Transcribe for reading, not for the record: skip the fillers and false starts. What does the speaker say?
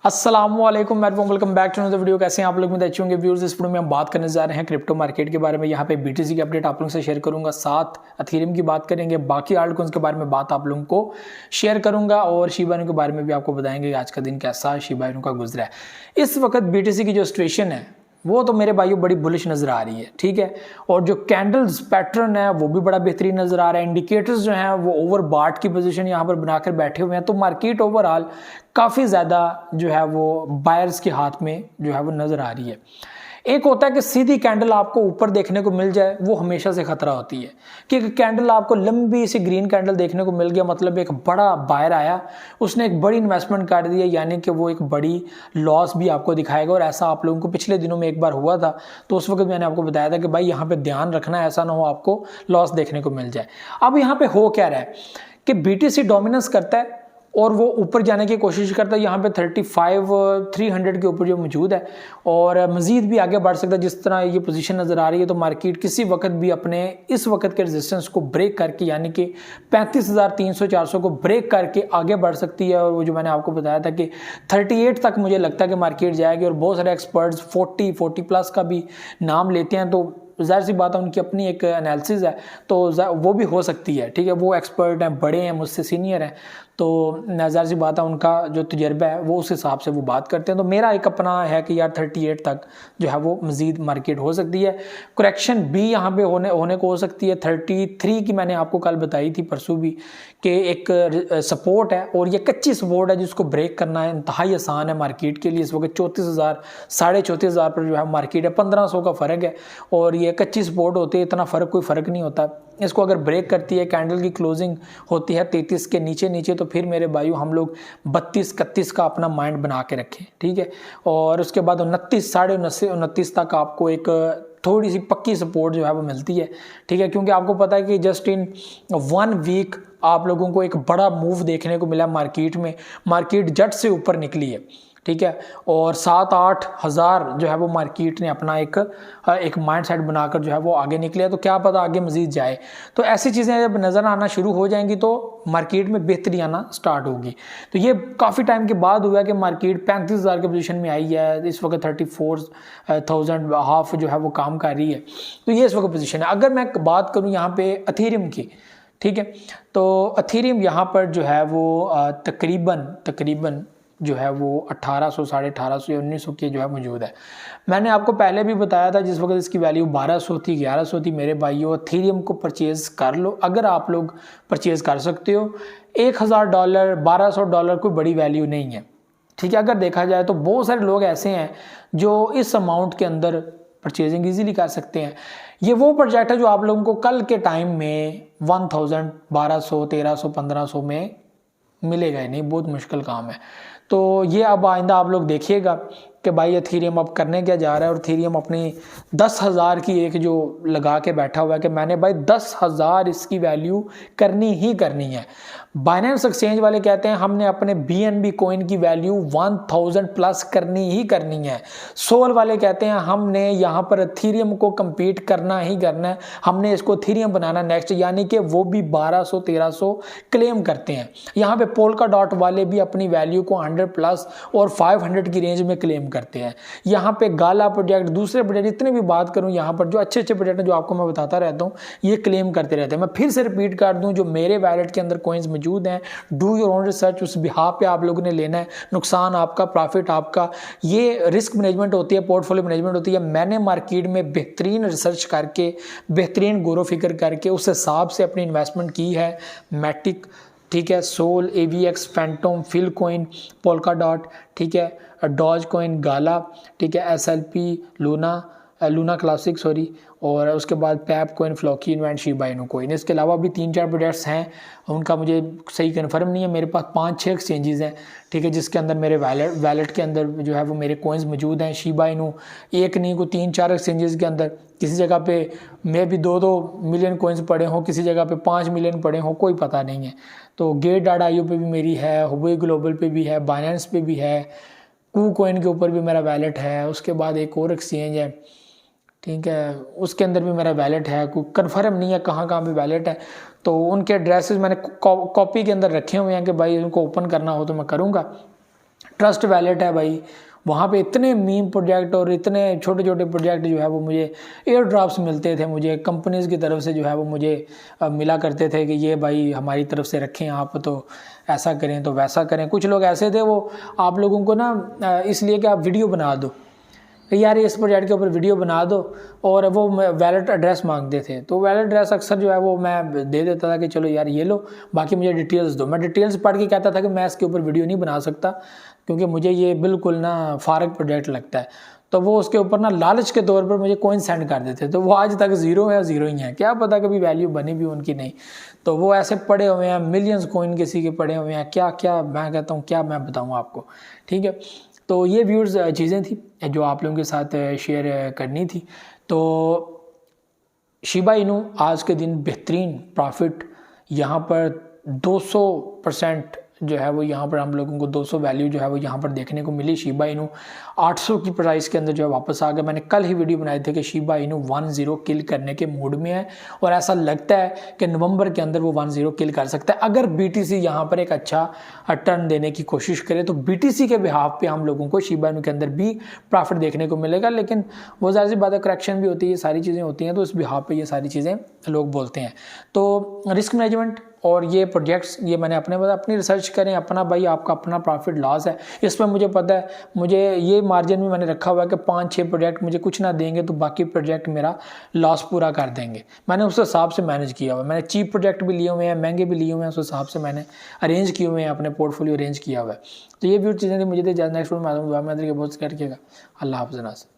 अस्सलामुअलैकुम welcome back to another video. कैसे हैं आप लोग? में अच्छे होंगे व्यूअर्स। इस वीडियो में हम बात करने जा रहे हैं क्रिप्टो मार्केट के बारे में। यहाँ पे बीटीसी की अपडेट आप लोगों से शेयर करूंगा, साथ अथीरियम की बात करेंगे, बाकी आल्ट कॉइन्स के बारे में बात आप लोगों को शेयर करूंगा और शिबा इनू के बारे में भी आपको बताएंगे आज का दिन कैसा शिबा इनू का गुजरा है। इस वक्त बीटीसी की जो सिचुएशन है वो तो मेरे भाइयों बड़ी बुलिश नजर आ रही है, ठीक है। और जो कैंडल्स पैटर्न है वो भी बड़ा बेहतरीन नजर आ रहा है। इंडिकेटर्स जो हैं वो ओवर बाट की पोजीशन यहाँ पर बनाकर बैठे हुए हैं, तो मार्केट ओवरऑल काफी ज्यादा जो है वो बायर्स के हाथ में जो है वो नजर आ रही है। एक होता है कि सीधी कैंडल आपको ऊपर देखने को मिल जाए, वो हमेशा से खतरा होती है कि एक कैंडल आपको लंबी सी ग्रीन कैंडल देखने को मिल गया, मतलब एक बड़ा बायर आया, उसने एक बड़ी इन्वेस्टमेंट कर दिया, यानी कि वो एक बड़ी लॉस भी आपको दिखाएगा। और ऐसा आप लोगों को पिछले दिनों में एक बार हुआ था, तो उस वक्त मैंने आपको बताया था कि भाई यहाँ पे ध्यान रखना, ऐसा ना हो आपको लॉस देखने को मिल जाए। अब यहाँ पे हो क्या रहा है कि बीटीसी डोमिनेंस करता है और वो ऊपर जाने की कोशिश करता है। यहाँ पे 35,300 के ऊपर जो मौजूद है और मजीद भी आगे बढ़ सकता है। जिस तरह ये पोजीशन नज़र आ रही है, तो मार्केट किसी वक्त भी अपने इस वक्त के रेजिस्टेंस को ब्रेक करके, यानी कि 35,300-400 को ब्रेक करके आगे बढ़ सकती है। और वो जो मैंने आपको बताया था कि 38 तक मुझे लगता है कि मार्केट जाएगी। और बहुत सारे एक्सपर्ट्स 40 प्लस का भी नाम लेते हैं, तो ज़ाहिर सी बात है उनकी अपनी एक एनालिसिस है, तो वो भी हो सकती है, ठीक है। वो एक्सपर्ट हैं, बड़े हैं, मुझसे सीनियर हैं, तो ज़ाहिर सी बात है उनका जो तजर्बा है वो उस हिसाब से वो बात करते हैं। तो मेरा एक अपना है कि यार 38 तक जो है वो मज़ीद मार्केट हो सकती है। करेक्शन भी यहाँ पे होने को हो सकती है। 33 की मैंने आपको कल बताई थी, परसों भी, कि एक सपोर्ट है और ये कच्ची सपोर्ट है जिसको ब्रेक करना है इंतहाई आसान है मार्केट के लिए। इस वक्त 34,000 34,500 पर जो है मार्केट है, 1500 का फ़र्क है। और ये कच्ची सपोर्ट होती है, इतना कोई फ़र्क नहीं होता। इसको अगर ब्रेक करती है, कैंडल की क्लोजिंग होती है 33 के नीचे, तो फिर मेरे भाइयों हम लोग 32-31 का अपना माइंड बना के रखें, ठीक है। और उसके बाद 29, 29.5 तक आपको एक थोड़ी सी पक्की सपोर्ट जो है वो मिलती है, ठीक है। क्योंकि आपको पता है कि जस्ट इन 1 वीक आप लोगों को एक बड़ा मूव देखने को मिला मार्केट में। मार्केट जट से ऊपर निकली है, ठीक है। और 7-8 हज़ार जो है वो मार्केट ने अपना एक माइंड सेट बनाकर जो है वो आगे निकले, तो क्या पता आगे मजीद जाए। तो ऐसी चीज़ें जब नज़र आना शुरू हो जाएंगी तो मार्केट में बेहतरी आना स्टार्ट होगी। तो ये काफ़ी टाइम के बाद हुआ कि मार्केट 35,000 के पोजीशन में आई है। इस वक्त 34,000 हाफ जो है वो काम कर रही है, तो ये इस वक्त पोजीशन है। अगर मैं बात करूँ यहाँ पे अथीरियम की, ठीक है, तो अथीरियम यहाँ पर जो है वो तकरीबन जो है वो 1800, 1850 या 1900 की जो है मौजूद है। मैंने आपको पहले भी बताया था, जिस वक्त इसकी वैल्यू 1200 थी, 1100 थी, मेरे भाइयों एथेरियम को परचेज़ कर लो अगर आप लोग परचेज़ कर सकते हो। $1,000 $1,200 कोई बड़ी वैल्यू नहीं है, ठीक है। अगर देखा जाए तो बहुत सारे लोग ऐसे हैं जो इस अमाउंट के अंदर परचेजिंग ईजीली कर सकते हैं। ये वो प्रोजेक्ट है जो आप लोगों को कल के टाइम में 1000, 1200, 1300, 1500 में मिलेगा ही नहीं, बहुत मुश्किल काम है। तो ये अब आइंदा आप लोग देखिएगा कि भाई एथेरियम अब करने क्या जा रहा है। और एथेरियम अपनी 10,000 की एक जो लगा के बैठा हुआ है कि मैंने भाई 10,000 इसकी वैल्यू करनी ही करनी है। बाइनेंस एक्सचेंज वाले कहते हैं हमने अपने BNB कॉइन की वैल्यू 1000 प्लस करनी ही करनी है। सोल वाले कहते हैं हमने यहाँ पर एथेरियम को कम्पीट करना ही करना है, हमने इसको एथेरियम बनाना नेक्स्ट, यानी कि वो भी 1200-1300 क्लेम करते हैं। यहाँ पे पोल्का डॉट वाले भी अपनी वैल्यू को 100 प्लस और 500 की रेंज में क्लेम करते हैं। यहाँ पे गाला प्रोजेक्ट, दूसरे प्रोजेक्ट, इतने भी बात करूँ यहाँ पर जो अच्छे प्रोजेक्ट हैं जो आपको मैं बताता रहता हूँ, ये क्लेम करते रहते हैं। मैं फिर से रिपीट कर दूँ, जो मेरे वैलेट के अंदर कॉइन्स मौजूद हैं, डू योर ओन रिसर्च, उस बिहाफ पे आप लोगों ने लेना है। नुकसान आपका, प्रॉफिट आपका, ये रिस्क मैनेजमेंट होती है, पोर्टफोलियो मैनेजमेंट होती है। मैंने मार्केट में बेहतरीन रिसर्च करके, बेहतरीन गौर फिक्र करके उस हिसाब से अपनी इन्वेस्टमेंट की है। मैटिक, ठीक है, Sol, AVX, Fantom, Filecoin, Polkadot, ठीक है, डॉज कॉइन, गाला, ठीक है, SLP, लूना क्लासिक सॉरी, और उसके बाद पैप कॉइन, फ्लॉकी इन्वेंट, शिबा इनू कॉइन। इसके अलावा भी 3-4 प्रोडक्ट्स हैं, उनका मुझे सही कन्फर्म नहीं है। मेरे पास 5-6 एक्सचेंजेस हैं, ठीक है, जिसके अंदर मेरे वैलेट के अंदर जो है वो मेरे कॉइन्स मौजूद हैं। शिबा इनू एक नहीं को 3-4 एक्सचेंजेस के अंदर, किसी जगह पे मे भी 2-2 मिलियन कॉइन्स पड़े हों, किसी जगह पे 5 मिलियन पड़े हों, कोई पता नहीं है। तो Gate.io पे भी मेरी है, हुबई ग्लोबल पे भी है, बाइनेंस पे भी है, KuCoin के ऊपर भी मेरा वैलेट है। उसके बाद एक और एक्सचेंज है, ठीक है, उसके अंदर भी मेरा वैलेट है, कोई कन्फर्म नहीं है कहाँ पे वैलेट है। तो उनके एड्रेसेस मैंने कॉपी के अंदर रखे हुए हैं कि भाई उनको ओपन करना हो तो मैं करूँगा। ट्रस्ट वैलेट है भाई, वहाँ पे इतने मीम प्रोजेक्ट और इतने छोटे छोटे प्रोजेक्ट जो है वो मुझे एयर ड्रॉप्स मिलते थे, मुझे कंपनीज़ की तरफ से जो है वो मुझे मिला करते थे कि ये भाई हमारी तरफ से रखें आप, तो ऐसा करें तो वैसा करें। कुछ लोग ऐसे थे वो आप लोगों को ना इसलिए कि आप वीडियो बना दो यार, इस प्रोजेक्ट के ऊपर वीडियो बना दो, और वो वैलेट एड्रेस मांगते थे, तो वैलेट एड्रेस अक्सर जो है वो मैं दे देता था कि चलो यार ये लो, बाकी मुझे डिटेल्स दो। मैं डिटेल्स पढ़ के कहता था कि मैं इसके ऊपर वीडियो नहीं बना सकता क्योंकि मुझे ये बिल्कुल ना फारग प्रोजेक्ट लगता है। तो वो उसके ऊपर ना लालच के तौर पर मुझे कॉइन सेंड कर देते, तो वो आज तक ज़ीरो है, ज़ीरो ही है, क्या पता कभी वैल्यू बनी भी उनकी नहीं। तो वो ऐसे पड़े हुए हैं, मिलियंस कॉइन किसी के पड़े हुए हैं, क्या क्या मैं कहता हूँ, क्या मैं बताऊँ आपको, ठीक है। तो ये व्यूअर्स चीज़ें थी जो आप लोगों के साथ शेयर करनी थी। तो शिबा इनू आज के दिन बेहतरीन प्रॉफिट यहाँ पर 200% जो है वो यहाँ पर हम लोगों को 200 वैल्यू जो है वो यहाँ पर देखने को मिली। शिबा इनू 800 की प्राइस के अंदर जो है वापस आ गया। मैंने कल ही वीडियो बनाए थे कि शिबा इनू 10 किल करने के मूड में है और ऐसा लगता है कि नवंबर के अंदर वो 10 किल कर सकता है अगर बीटीसी यहाँ पर एक अच्छा टर्न देने की कोशिश करे। तो बीटीसी के बिहाफ पे हम लोगों को शिबा इनू के अंदर भी प्रॉफिट देखने को मिलेगा, लेकिन वो ज़ाहिर सी बात है करेक्शन भी होती है, ये सारी चीज़ें होती हैं, तो इस बिहाफ पे ये सारी चीज़ें लोग बोलते हैं। तो रिस्क मैनेजमेंट और ये प्रोजेक्ट्स ये मैंने अपनी रिसर्च करें, अपना भाई आपका अपना प्रॉफिट लॉस है, इस पर मुझे पता है, मुझे ये मार्जिन में मैंने रखा हुआ है कि 5-6 प्रोजेक्ट मुझे कुछ ना देंगे तो बाकी प्रोजेक्ट मेरा लॉस पूरा कर देंगे। मैंने उस हिसाब से मैनेज किया हुआ है, मैंने चीप प्रोजेक्ट भी लिए हुए हैं, महंगे भी लिए हुए हैं, उस हिसाब से मैंने अरेंज किए हुए हैं, अपने पोर्टफोलियो अरेंज किया हुआ है। तो ये भी चीज़ें थी मुझे नेक्स्ट वीडियो में दुआ में बहुत करके अल्लाह हाफ़िज़।